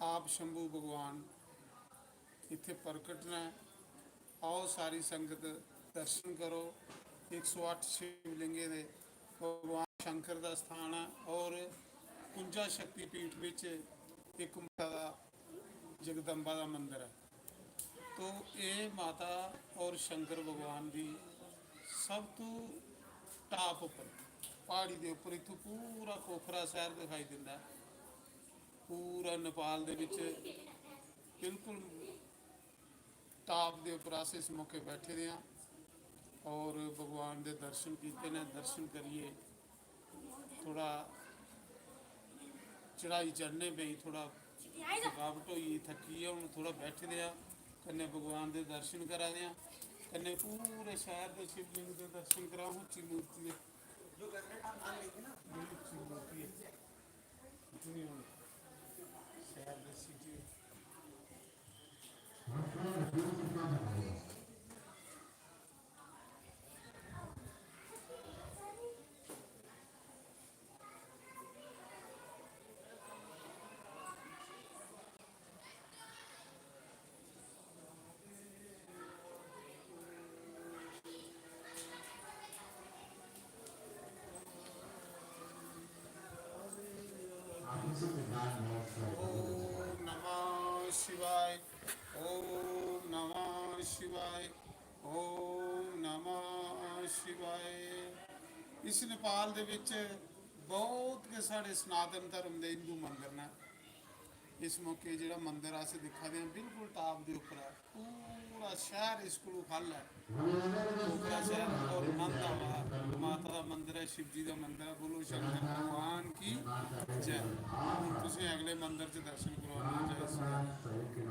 आप शंभू भगवान इत्थे प्रकट ने। आओ सारी संगत दर्शन करो। 108 शिवलिंगे दे भगवान शंकर का स्थान है और 51 शक्तिपीठ विच एक माता दा जगदम्बा का मंदिर है। तो ये माता और शंकर भगवान की सब तो टाप उपर पहाड़ी के उपर इतों पूरा खोखरा शहर दिखाई देता है। पूरा नेपाल दे विच बिल्कुल टाप के उपर अस इस मौके बैठे दे हाँ और भगवान के दर्शन किए ने। दर्शन करिए थोड़ा चढ़ाई चढ़ने पे थोड़ा थकावट हुई थकी है। हूँ थोड़ा बैठे दे हाँ कन्ने भगवान के दर्शन करा दे कन्ने पूरे शहर के शिवलिंग के दर्शन करा। उच्ची मूर्ति है बड़ी उच्ची मूर्ति है इतनी हूँ शहर के सिटी ओम नमः शिवाय ओम नमः शिवाय ओम नमः शिवाय। इस नेपाल दे विच बहुत के साढ़े सनातन धर्म के हिंदू मंदिर ने। इस मौके जो मंदिर अस दिखा दे बिल्कुल टाप के उपर है। पूरा शहर इस को खल है खोखरा शहर और नंद आवा माता का मंदिर है शिव जी का मंदिर है। बोलो शंकर भगवान की जय। तुम अगले मंदिर च दर्शन करवाने जय श्री राम।